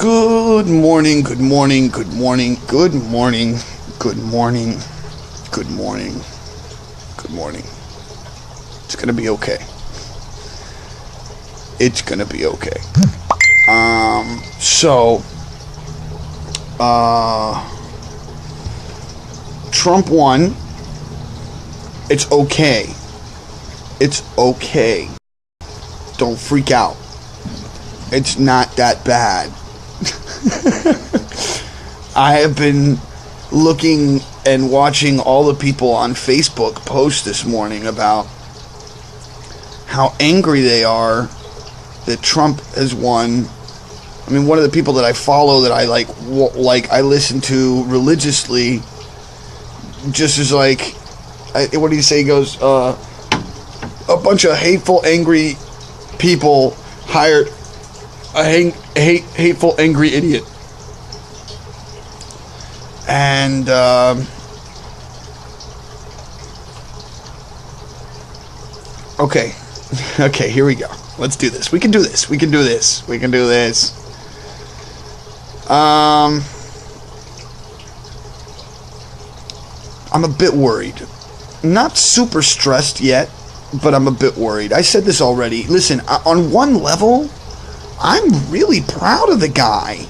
Good morning, good morning, good morning, good morning, good morning, good morning, good morning. It's gonna be okay. It's gonna be okay. Trump won. It's okay. It's okay. Don't freak out. It's not that bad. I have been looking and watching all the people on Facebook post this morning about how angry they are that Trump has won. I mean, one of the people that I follow that I I listen to religiously, just is like, what do you say? He goes, a bunch of hateful, angry people hired a hateful, angry idiot. And okay, here we go. Let's do this. We can do this. We can do this. We can do this. I'm a bit worried. Not super stressed yet, but I'm a bit worried. I said this already. Listen, on one level, I'm really proud of the guy.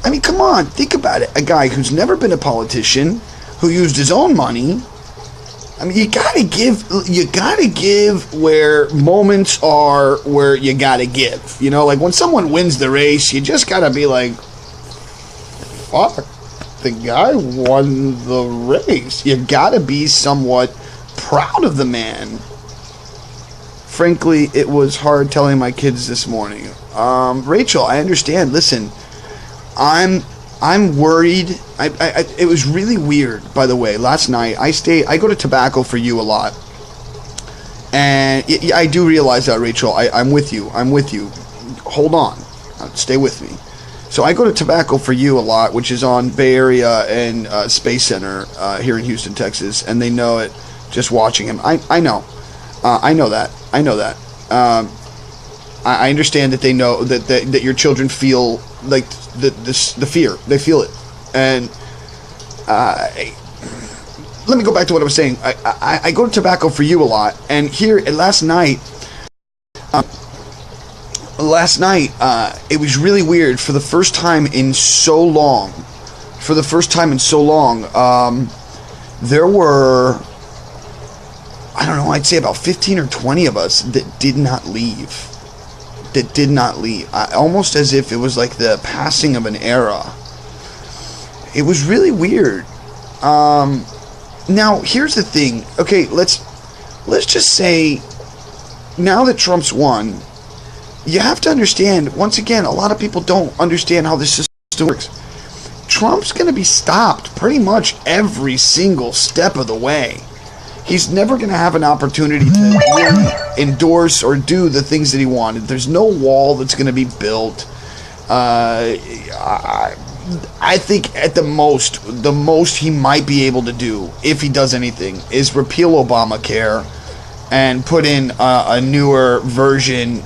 I mean, come on, think about it. A guy who's never been a politician, who used his own money. I mean, you gotta give where moments are where you gotta give. You know, like when someone wins the race, you just gotta be like, fuck, the guy won the race. You gotta be somewhat proud of the man. Frankly, it was hard telling my kids this morning. Rachel, I understand. Listen, I'm worried. It was really weird, by the way. Last night, I go to Tobacco for You a lot. And I do realize that, Rachel. I'm with you. I'm with you. Hold on. Stay with me. So I go to Tobacco for You a lot, which is on Bay Area and Space Center here in Houston, Texas. And they know it just watching him. I know. I know that. I know that. I understand that they know that your children feel like the fear. They feel it. And let me go back to what I was saying. I go to Tobacco for You a lot, and here last night it was really weird. For the first time in so long, there were, I don't know, I'd say about 15 or 20 of us that did not leave. Almost as if it was like the passing of an era. It was really weird. Now, here's the thing. Okay, let's just say, now that Trump's won, you have to understand, once again, a lot of people don't understand how this system works. Trump's going to be stopped pretty much every single step of the way. He's never going to have an opportunity to really endorse or do the things that he wanted. There's no wall that's going to be built. I think at the most he might be able to do, if he does anything, is repeal Obamacare and put in a newer version,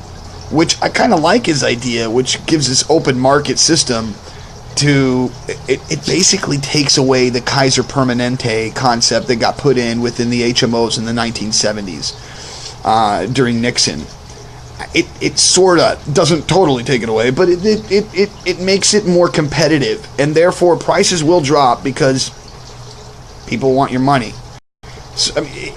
which I kind of like his idea, which gives this open market system. It basically takes away the Kaiser Permanente concept that got put in within the HMOs in the 1970s during Nixon. It sort of doesn't totally take it away, but it makes it more competitive, and therefore prices will drop because people want your money. So, I mean,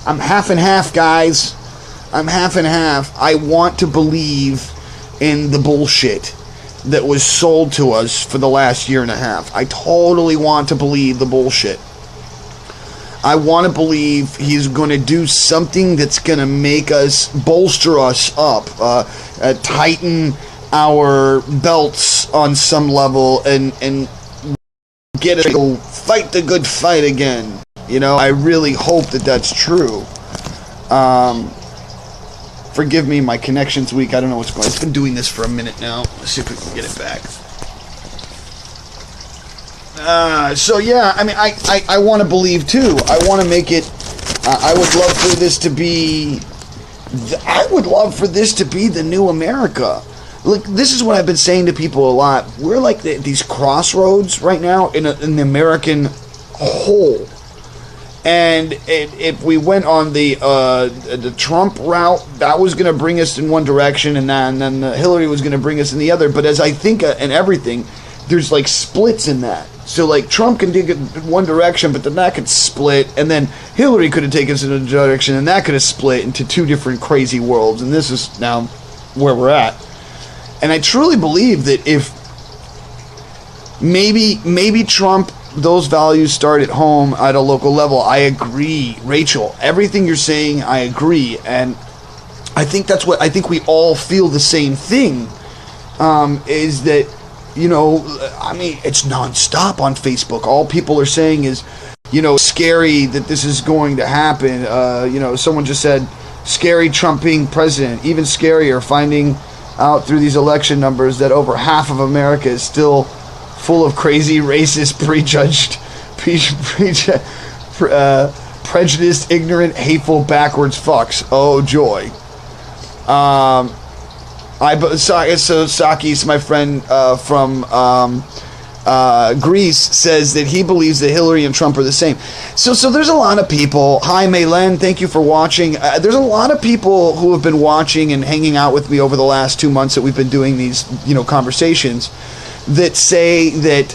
I'm half and half, guys. I'm half and half. I want to believe in the bullshit that was sold to us for the last year and a half. I totally want to believe the bullshit. I want to believe he's going to do something that's going to make us, bolster us up, tighten our belts on some level, and get us to go fight the good fight again. You know, I really hope that that's true. Forgive me, my connection's weak. I don't know what's going on. It's been doing this for a minute now. Let's see if we can get it back. So yeah, I mean, I want to believe too. I want to make it. I would love for this to be I would love for this to be the new America. Look, this is what I've been saying to people a lot. We're like these crossroads right now in the American whole. And if we went on the Trump route, that was going to bring us in one direction, and then Hillary was going to bring us in the other. But as I think in everything, there's like splits in that. So like Trump can take it in one direction, but then that could split, and then Hillary could have taken us in a direction, and that could have split into two different crazy worlds. And this is now where we're at. And I truly believe that if maybe Trump, those values start at home at a local level. I agree, Rachel. Everything you're saying, I agree. And I think that's what, I think we all feel the same thing, is that, you know, I mean, it's nonstop on Facebook. All people are saying is, you know, scary that this is going to happen. You know, someone just said, scary Trump being president. Even scarier, finding out through these election numbers that over half of America is still full of crazy, racist, prejudiced, ignorant, hateful, backwards fucks. Oh joy. So Sakis, my friend from Greece, says that he believes that Hillary and Trump are the same. So there's a lot of people. Hi, Maylen, thank you for watching. There's a lot of people who have been watching and hanging out with me over the last 2 months that we've been doing these, you know, conversations, that say that,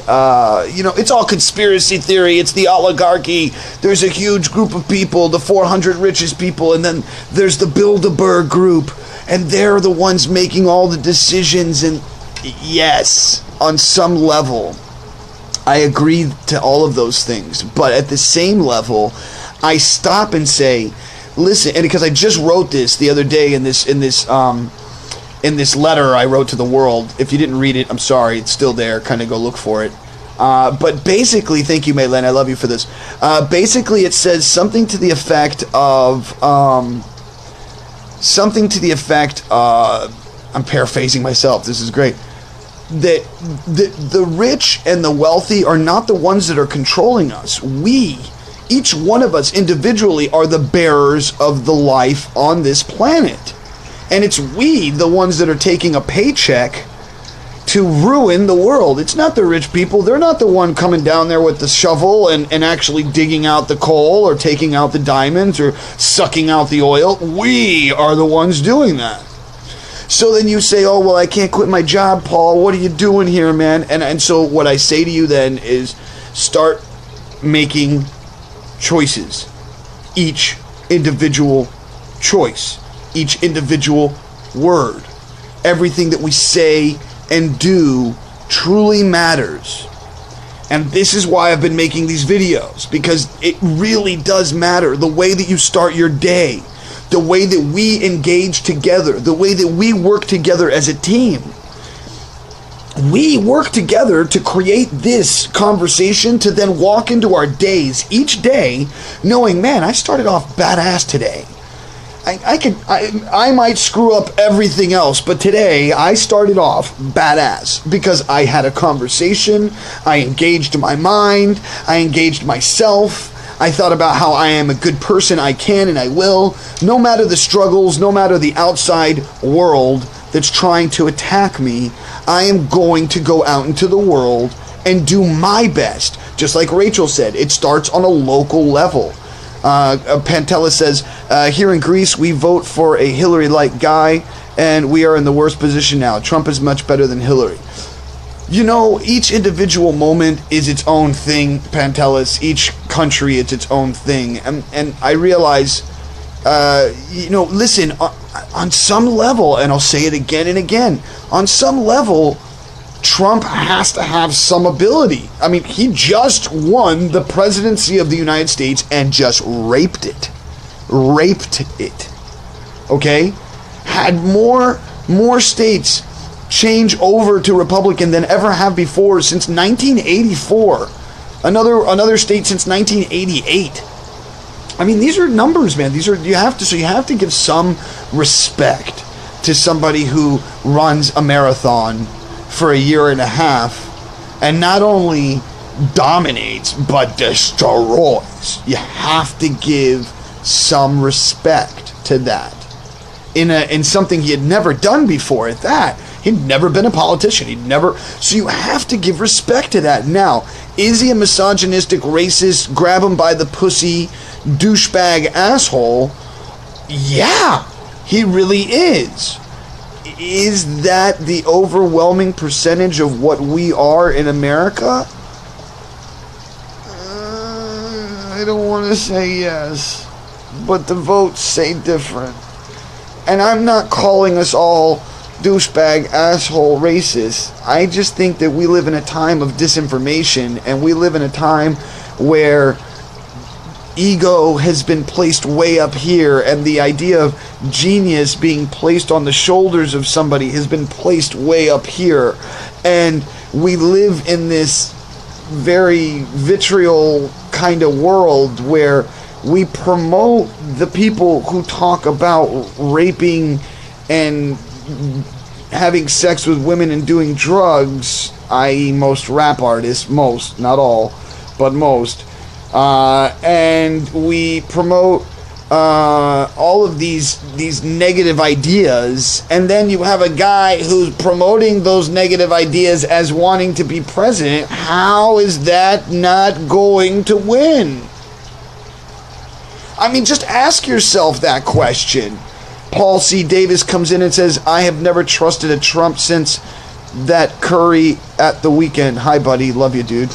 you know, it's all conspiracy theory, it's the oligarchy, there's a huge group of people, the 400 richest people, and then there's the Bilderberg group, and they're the ones making all the decisions. And yes, on some level, I agree to all of those things. But at the same level, I stop and say, listen, and because I just wrote this the other day in this letter I wrote to the world. If you didn't read it, I'm sorry, it's still there. Kind of go look for it. But basically, thank you, Maylen, I love you for this. Basically, it says something to the effect of, I'm paraphrasing myself, this is great, that the rich and the wealthy are not the ones that are controlling us. We, each one of us individually, are the bearers of the life on this planet. And it's we, the ones that are taking a paycheck to ruin the world. It's not the rich people. They're not the one coming down there with the shovel and actually digging out the coal or taking out the diamonds or sucking out the oil. We are the ones doing that. So then you say, oh, well, I can't quit my job, Paul. What are you doing here, man? And so what I say to you then is start making choices. Each individual choice. Each individual word. Everything that we say and do truly matters. And this is why I've been making these videos, because it really does matter. The way that you start your day, the way that we engage together, the way that we work together as a team. We work together to create this conversation, to then walk into our days each day knowing, man, I started off badass today. I might screw up everything else, but today I started off badass because I had a conversation, I engaged my mind, I engaged myself, I thought about how I am a good person, I can and I will, no matter the struggles, no matter the outside world that's trying to attack me, I am going to go out into the world and do my best. Just like Rachel said, it starts on a local level. Pantella says, here in Greece, we vote for a Hillary-like guy, and we are in the worst position now. Trump is much better than Hillary. You know, each individual moment is its own thing, Pantelis. Each country is its own thing. And I realize, you know, listen, on some level, and I'll say it again and again, on some level, Trump has to have some ability. I mean, he just won the presidency of the United States and just raped it. Raped it. Okay? Had more states change over to Republican than ever have before since 1984. Another state since 1988. I mean, these are numbers, man. You have to give some respect to somebody who runs a marathon for a year and a half and not only dominates but destroys. You have to give some respect to that. in something he had never done before at that. He'd never been a politician. So you have to give respect to that. Now, is he a misogynistic, racist, grab him by the pussy, douchebag asshole? Yeah, he really is. Is that the overwhelming percentage of what we are in America? I don't want to say yes, but the votes say different. And I'm not calling us all douchebag, asshole, racist. I just think that we live in a time of disinformation, and we live in a time where ego has been placed way up here, and the idea of genius being placed on the shoulders of somebody has been placed way up here. And we live in this very vitriol kind of world where we promote the people who talk about raping and having sex with women and doing drugs, i.e. most rap artists, most, not all, but most, and we promote all of these negative ideas, and then you have a guy who's promoting those negative ideas as wanting to be president. How is that not going to win? I mean, just ask yourself that question. Paul C. Davis comes in and says, I have never trusted a Trump since that Curry at the weekend. Hi, buddy. Love you, dude.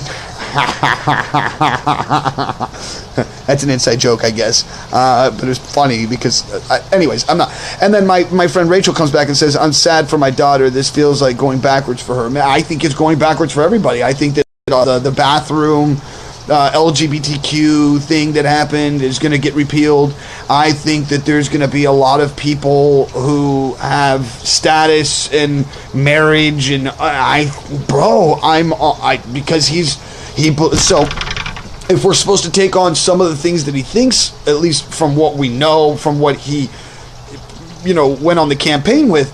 That's an inside joke, I guess. But it's funny because, anyways, I'm not. And then my friend Rachel comes back and says, I'm sad for my daughter. This feels like going backwards for her. Man, I think it's going backwards for everybody. I think that the bathroom LGBTQ thing that happened is going to get repealed. I think that there's going to be a lot of people who have status and marriage, and because so if we're supposed to take on some of the things that he thinks, at least from what we know, from what he, went on the campaign with,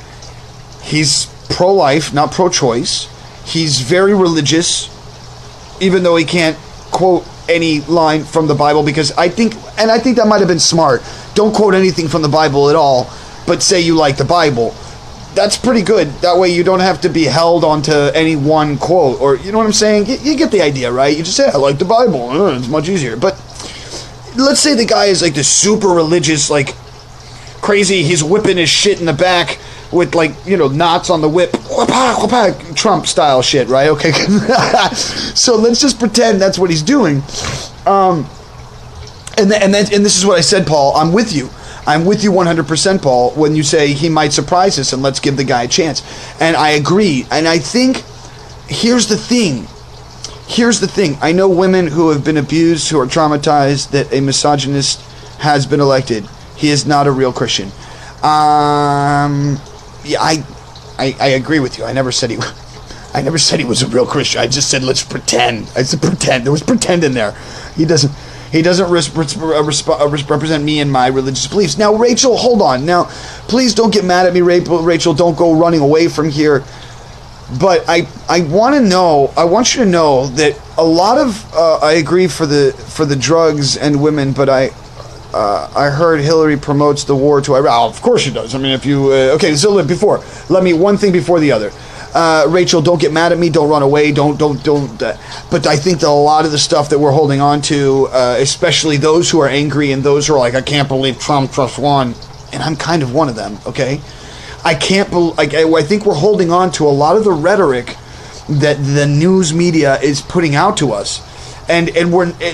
he's pro-life, not pro-choice. He's very religious, even though he can't quote any line from the Bible, because I think that might have been smart. Don't quote anything from the Bible at all, but say you like the Bible. That's pretty good. That way you don't have to be held onto any one quote, or you know what I'm saying? You get the idea, right? You just say, I like the Bible. It's much easier. But let's say the guy is like this super religious, like crazy, he's whipping his shit in the back with knots on the whip, Trump style shit, right? Okay. So let's just pretend that's what he's doing. And this is what I said, Paul. I'm with you 100%, Paul, when you say he might surprise us and let's give the guy a chance. And I agree. And I think here's the thing. I know women who have been abused, who are traumatized, that a misogynist has been elected. He is not a real Christian. Yeah, I agree with you. I never said he was a real Christian. I just said let's pretend. I said pretend. There was pretend in there. He doesn't represent me and my religious beliefs. Now, Rachel, hold on. Now, please don't get mad at me, Rachel. Don't go running away from here. But I want you to know that a lot of I agree for the drugs and women, but I heard Hillary promotes the war to Iraq. Oh, of course she does. I mean, if you... okay, so one thing before the other. Rachel, don't get mad at me. Don't run away. Don't. But I think that a lot of the stuff that we're holding on to, especially those who are angry and those who are like, I can't believe Trump just won. And I'm kind of one of them, okay? I think we're holding on to a lot of the rhetoric that the news media is putting out to us. And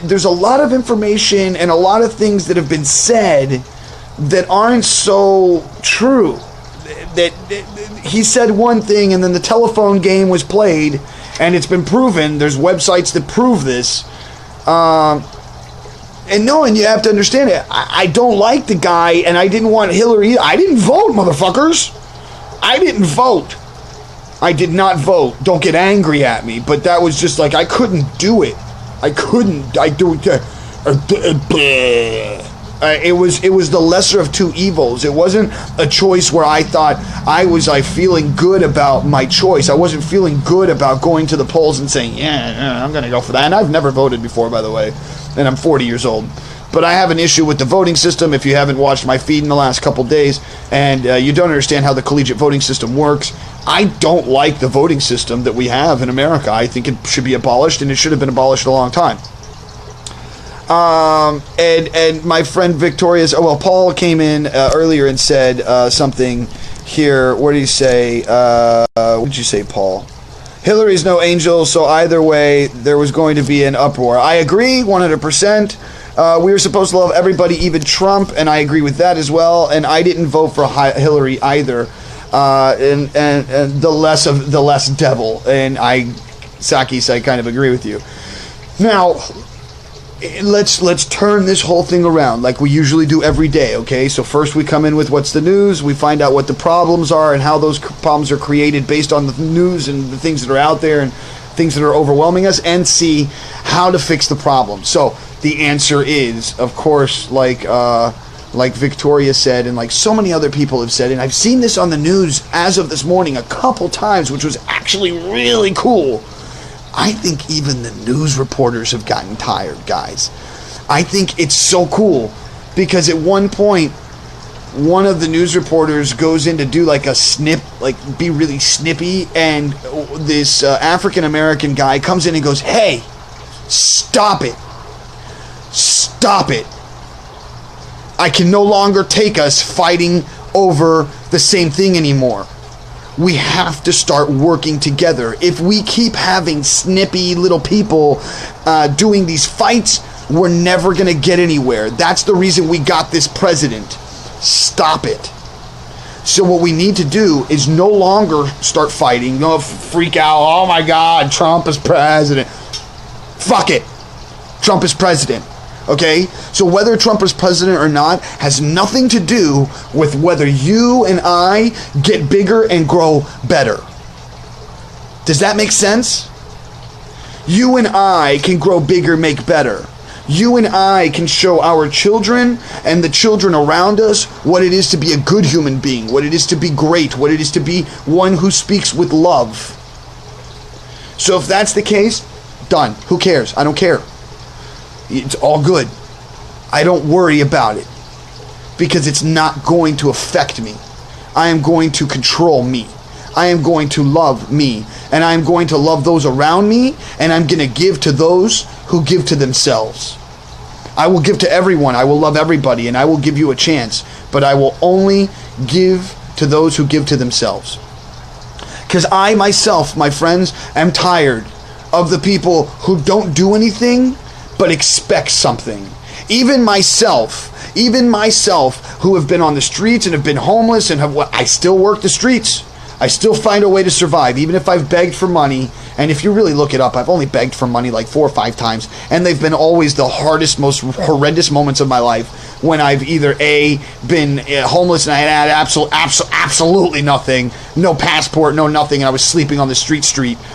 there's a lot of information and a lot of things that have been said that aren't so true. That he said one thing and then the telephone game was played, and it's been proven. There's websites that prove this. And you have to understand it. I don't like the guy, and I didn't want Hillary. I didn't vote, motherfuckers. I didn't vote. I did not vote. Don't get angry at me, but that was just like I couldn't do it. It was the lesser of two evils. It wasn't a choice where I thought I was feeling good about my choice. I wasn't feeling good about going to the polls and saying, yeah, I'm going to go for that. And I've never voted before, by the way, and I'm 40 years old. But I have an issue with the voting system. If you haven't watched my feed in the last couple days and you don't understand how the collegiate voting system works, I don't like the voting system that we have in America. I think it should be abolished, and it should have been abolished a long time. And my friend Victoria's, Paul came in earlier and said something here. What did he say? What did you say, Paul? Hillary's no angel, so either way, there was going to be an uproar. I agree, 100%. We were supposed to love everybody, even Trump, and I agree with that as well. And I didn't vote for Hillary either. And the less devil. And Sakis, I kind of agree with you. Now, let's turn this whole thing around like we usually do every day, okay? So first we come in with what's the news, we find out what the problems are and how those problems are created based on the news and the things that are out there and things that are overwhelming us, and see how to fix the problem. So the answer is, of course, like Victoria said, and like so many other people have said, and I've seen this on the news as of this morning a couple times, which was actually really cool. I think even the news reporters have gotten tired, guys. I think it's so cool because at one point, one of the news reporters goes in to do like a snip, like be really snippy, and this African-American guy comes in and goes, "Hey, stop it. Stop it. I can no longer take us fighting over the same thing anymore. We have to start working together. If we keep having snippy little people doing these fights, we're never going to get anywhere. That's the reason we got this president. Stop it." So what we need to do is no longer start fighting, no freak out, "Oh my God, Trump is president." Fuck it. Trump is president. Okay? So whether Trump is president or not has nothing to do with whether you and I get bigger and grow better. Does that make sense? You and I can grow bigger, make better. You and I can show our children and the children around us what it is to be a good human being, what it is to be great, what it is to be one who speaks with love. So if that's the case, done. Who cares? I don't care. It's all good. I don't worry about it because it's not going to affect me. I am going to control me. I am going to love me, and I am going to love those around me, and I'm going to give to those who give to themselves. I will give to everyone. I will love everybody, and I will give you a chance, but I will only give to those who give to themselves. Because I myself, my friends, am tired of the people who don't do anything but expect something. Even myself, who have been on the streets and have been homeless and I still work the streets. I still find a way to survive, even if I've begged for money. And if you really look it up, I've only begged for money like 4 or 5 times, and they've been always the hardest, most horrendous moments of my life when I've either been homeless and I had absolutely nothing, no passport, no nothing, and I was sleeping on the street,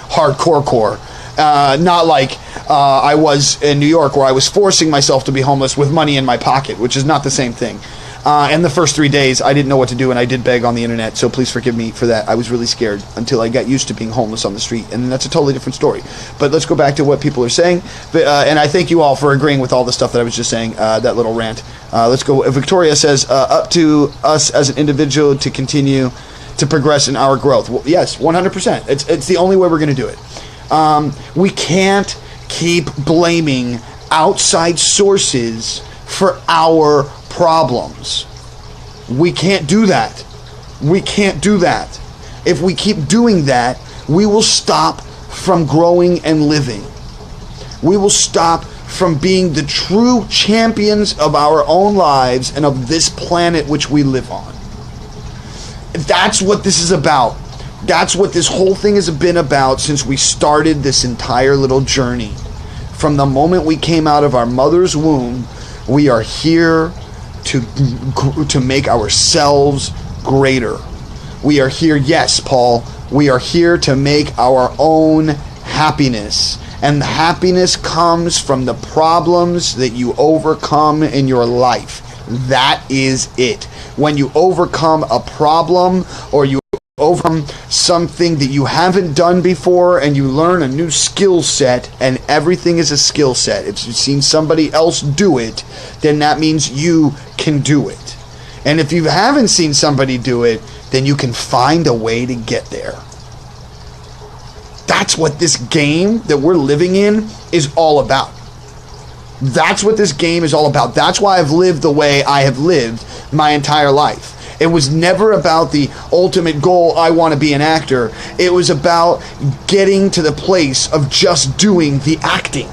hardcore. Not like I was in New York where I was forcing myself to be homeless with money in my pocket, which is not the same thing. And the first 3 days, I didn't know what to do, and I did beg on the internet, so please forgive me for that. I was really scared until I got used to being homeless on the street, and that's a totally different story. But let's go back to what people are saying, and I thank you all for agreeing with all the stuff that I was just saying, that little rant. Let's go. Victoria says, up to us as an individual to continue to progress in our growth. Well, yes, 100%. It's the only way we're going to do it. We can't keep blaming outside sources for our problems. We can't do that. If we keep doing that, we will stop from growing and living. We will stop from being the true champions of our own lives and of this planet which we live on. That's what this is about. That's what this whole thing has been about since we started this entire little journey. From the moment we came out of our mother's womb, we are here to make ourselves greater. We are here, yes, Paul, we are here to make our own happiness. And the happiness comes from the problems that you overcome in your life. That is it. When you overcome a problem or you overcome something that you haven't done before, and you learn a new skill set, and everything is a skill set. If you've seen somebody else do it, then that means you can do it. And if you haven't seen somebody do it, then you can find a way to get there. That's what this game that we're living in is all about. That's what this game is all about. That's why I've lived the way I have lived my entire life. It was never about the ultimate goal, I want to be an actor. It was about getting to the place of just doing the acting.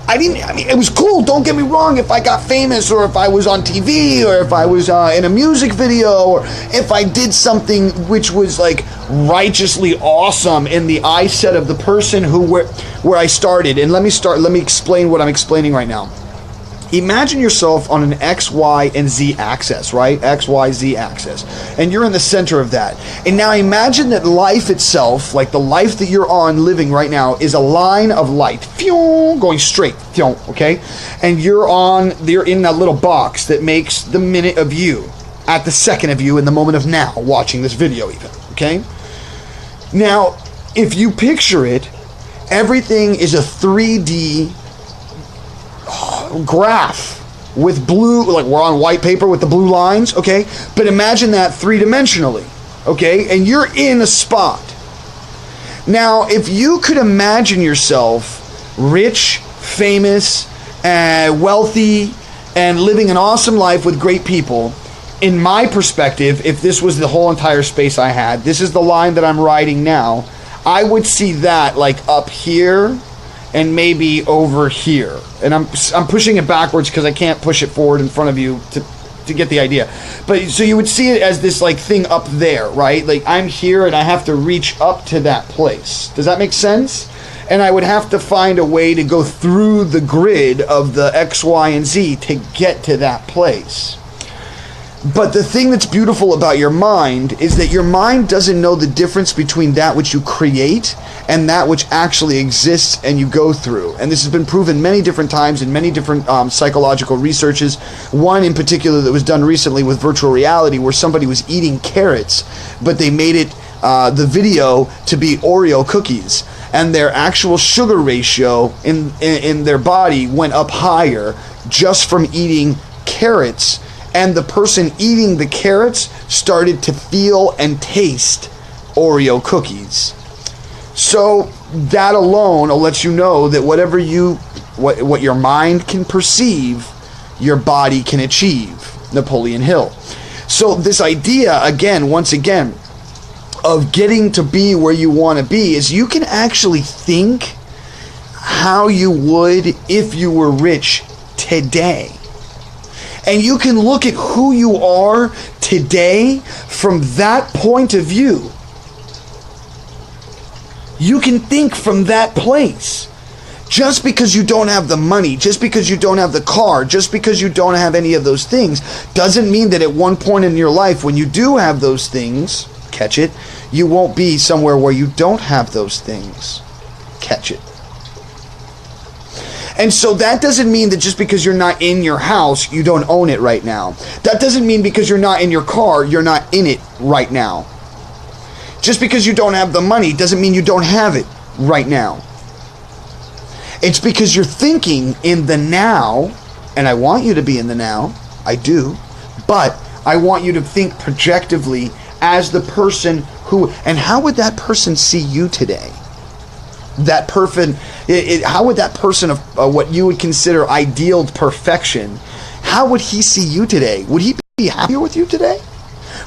I mean, it was cool, don't get me wrong, if I got famous, or if I was on TV, or if I was in a music video, or if I did something which was like righteously awesome in the eyeset of the person where I started. And let me explain what I'm explaining right now. Imagine yourself on an X, Y, and Z axis, right? X, Y, Z axis. And you're in the center of that. And now imagine that life itself, like the life that you're on living right now, is a line of light. Going straight. Okay? And you're in that little box that makes the minute of you, at the second of you, in the moment of now, watching this video even. Okay? Now, if you picture it, everything is a 3D graph with blue, like we're on white paper with the blue lines, okay? But imagine that three-dimensionally, okay? And you're in a spot. Now, if you could imagine yourself rich, famous, wealthy, and living an awesome life with great people, in my perspective, if this was the whole entire space I had, this is the line that I'm riding now, I would see that like up here and maybe over here. And I'm pushing it backwards because I can't push it forward in front of you to get the idea. But so you would see it as this like thing up there, right? Like I'm here and I have to reach up to that place. Does that make sense? And I would have to find a way to go through the grid of the X, Y, and Z to get to that place. But the thing that's beautiful about your mind is that your mind doesn't know the difference between that which you create and that which actually exists and you go through. And this has been proven many different times in many different psychological researches. One in particular that was done recently with virtual reality, where somebody was eating carrots, but they made it the video to be Oreo cookies. And their actual sugar ratio in their body went up higher just from eating carrots. And the person eating the carrots started to feel and taste Oreo cookies. So that alone will let you know that what your mind can perceive, your body can achieve. Napoleon Hill. So this idea, once again, of getting to be where you want to be is you can actually think how you would if you were rich today. And you can look at who you are today from that point of view. You can think from that place. Just because you don't have the money, just because you don't have the car, just because you don't have any of those things, doesn't mean that at one point in your life when you do have those things, catch it, you won't be somewhere where you don't have those things. Catch it. And so that doesn't mean that just because you're not in your house, you don't own it right now. That doesn't mean because you're not in your car, you're not in it right now. Just because you don't have the money doesn't mean you don't have it right now. It's because you're thinking in the now, and I want you to be in the now, I do, but I want you to think projectively as the person who, and how would that person see you today? That person, how would that person of what you would consider ideal perfection, how would he see you today? Would he be happier with you today?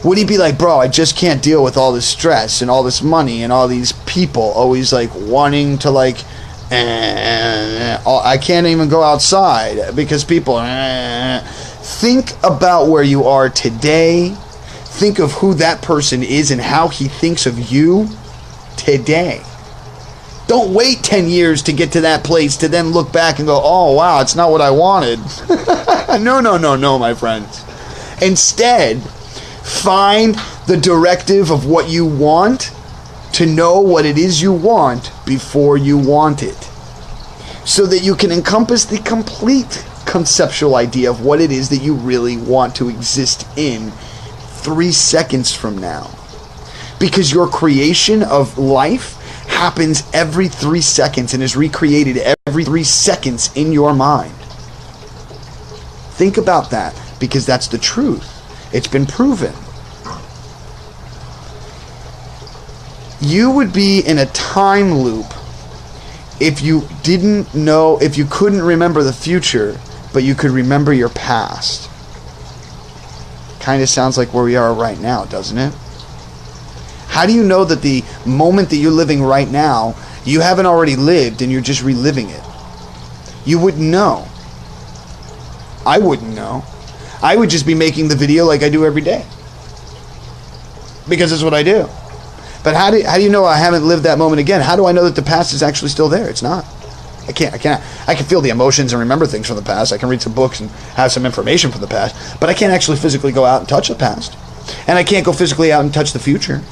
Would he be like, bro, I just can't deal with all this stress and all this money and all these people always like wanting to like, I can't even go outside because people, Think about where you are today. Think of who that person is and how he thinks of you today. Don't wait 10 years to get to that place to then look back and go, oh, wow, it's not what I wanted. No, my friends. Instead, find the directive of what you want to know what it is you want before you want it, so that you can encompass the complete conceptual idea of what it is that you really want to exist in 3 seconds from now. because your creation of life happens every 3 seconds and is recreated every 3 seconds in your mind. Think about that, because that's the truth. It's been proven. You would be in a time loop if you didn't know, if you couldn't remember the future, but you could remember your past. Kind of sounds like where we are right now, doesn't it? How do you know that the moment that you're living right now, you haven't already lived and you're just reliving it? You wouldn't know. I wouldn't know. I would just be making the video like I do every day, because it's what I do. But how do you know I haven't lived that moment again? How do I know that the past is actually still there? It's not. I can feel the emotions and remember things from the past. I can read some books and have some information from the past, but I can't actually physically go out and touch the past. And I can't go physically out and touch the future.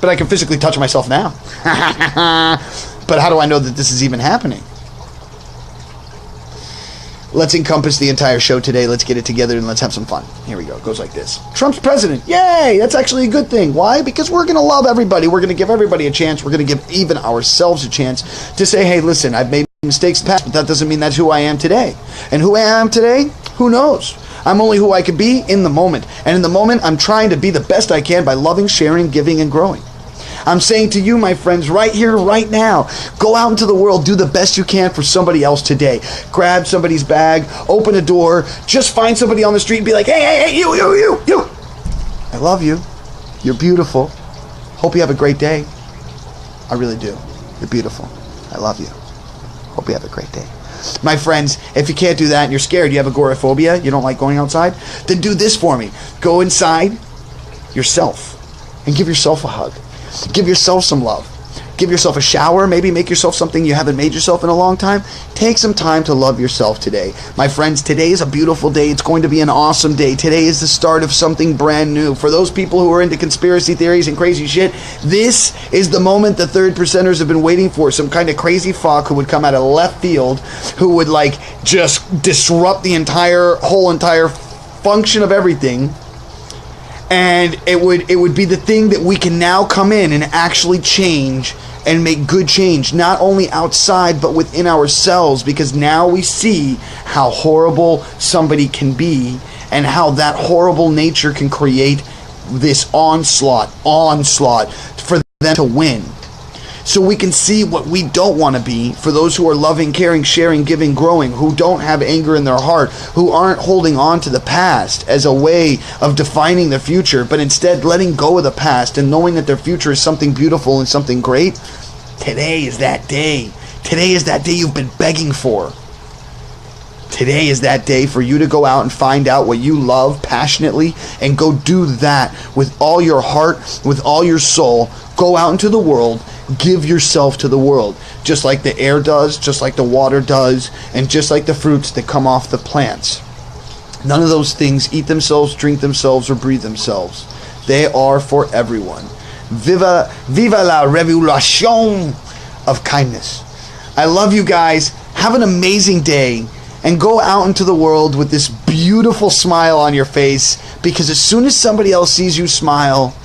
But I can physically touch myself now. But how do I know that this is even happening? Let's encompass the entire show today. Let's get it together and let's have some fun. Here we go. It goes like this. Trump's president. Yay! That's actually a good thing. Why? Because we're going to love everybody. We're going to give everybody a chance. We're going to give even ourselves a chance to say, hey, listen, I've made mistakes in the past, but that doesn't mean that's who I am today. And who I am today? Who knows? I'm only who I could be in the moment. And in the moment, I'm trying to be the best I can by loving, sharing, giving, and growing. I'm saying to you, my friends, right here, right now, go out into the world, do the best you can for somebody else today. Grab somebody's bag, open a door, just find somebody on the street and be like, hey, you. I love you. You're beautiful. Hope you have a great day. I really do. You're beautiful. I love you. Hope you have a great day. My friends, if you can't do that and you're scared, you have agoraphobia, you don't like going outside, then do this for me. Go inside yourself and give yourself a hug. Give yourself some love. Give yourself a shower. Maybe make yourself something you haven't made yourself in a long time. Take some time to love yourself today. My friends, today is a beautiful day. It's going to be an awesome day. Today is the start of something brand new. For those people who are into conspiracy theories and crazy shit, this is the moment the third percenters have been waiting for. Some kind of crazy fuck who would come out of left field, who would like just disrupt the entire function of everything. And it would be the thing that we can now come in and actually change and make good change, not only outside but within ourselves, because now we see how horrible somebody can be and how that horrible nature can create this onslaught for them to win. So we can see what we don't want to be, for those who are loving, caring, sharing, giving, growing, who don't have anger in their heart, who aren't holding on to the past as a way of defining the future, but instead letting go of the past and knowing that their future is something beautiful and something great. Today is that day. Today is that day you've been begging for. Today is that day for you to go out and find out what you love passionately and go do that with all your heart, with all your soul. Go out into the world. Give yourself to the world, just like the air does, just like the water does, and just like the fruits that come off the plants. None of those things eat themselves, drink themselves, or breathe themselves. They are for everyone. Viva la revolution of kindness. I love you guys. Have an amazing day. And go out into the world with this beautiful smile on your face, because as soon as somebody else sees you smile,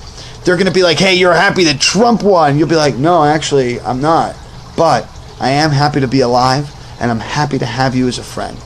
they're going to be like, hey, you're happy that Trump won. You'll be like, no, actually, I'm not. But I am happy to be alive, and I'm happy to have you as a friend.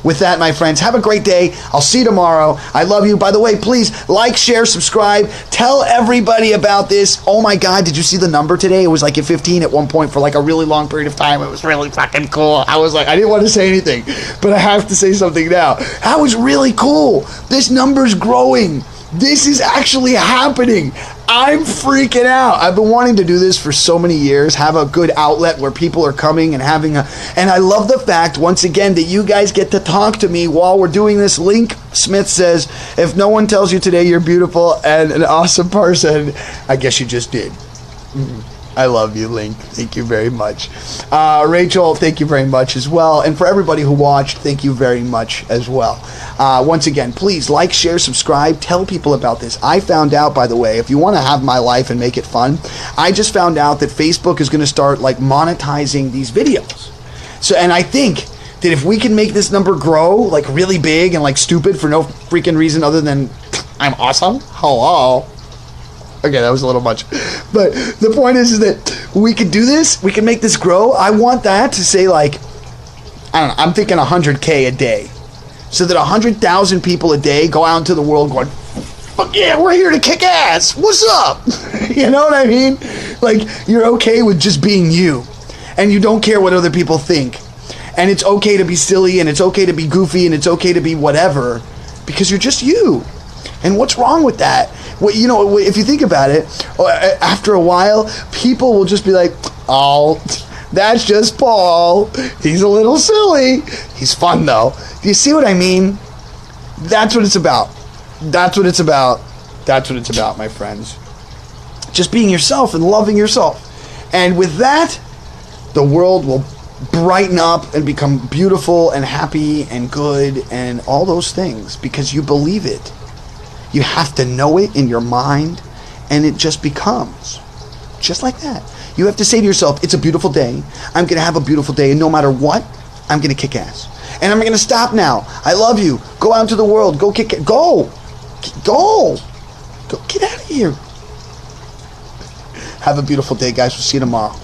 With that, my friends, have a great day. I'll see you tomorrow. I love you. By the way, please like, share, subscribe. Tell everybody about this. Oh my God, did you see the number today? It was like at 15 at one point for like a really long period of time. It was really fucking cool. I was like, I didn't want to say anything, but I have to say something now. That was really cool. This number's growing. This is actually happening. I'm freaking out. I've been wanting to do this for so many years, have a good outlet where people are coming and having and I love the fact, once again, that you guys get to talk to me while we're doing this. Link Smith says, if no one tells you today you're beautiful and an awesome person, I guess you just did. I love you, Link. Thank you very much. Rachel, thank you very much as well. And for everybody who watched, thank you very much as well. Once again, please like, share, subscribe, tell people about this. I found out, by the way, if you want to have my life and make it fun, I just found out that Facebook is going to start like monetizing these videos. So, and I think that if we can make this number grow like really big and like stupid for no freaking reason other than I'm awesome. Hello. Okay, that was a little much. But the point is that we could do this. We can make this grow. I want that to say, like, I don't know, I'm thinking 100K a day. So that 100,000 people a day go out into the world going, fuck yeah, we're here to kick ass. What's up? You know what I mean? Like, you're okay with just being you. And you don't care what other people think. And it's okay to be silly, and it's okay to be goofy, and it's okay to be whatever, because you're just you. And what's wrong with that? Well, you know, if you think about it, after a while, people will just be like, oh, that's just Paul. He's a little silly. He's fun, though. Do you see what I mean? That's what it's about. That's what it's about. That's what it's about, my friends. Just being yourself and loving yourself. And with that, the world will brighten up and become beautiful and happy and good and all those things because you believe it. You have to know it in your mind, and it just becomes just like that. You have to say to yourself, it's a beautiful day. I'm going to have a beautiful day, and no matter what, I'm going to kick ass. And I'm going to stop now. I love you. Go out into the world. Go kick it. Go. Go. Go. Get out of here. Have a beautiful day, guys. We'll see you tomorrow.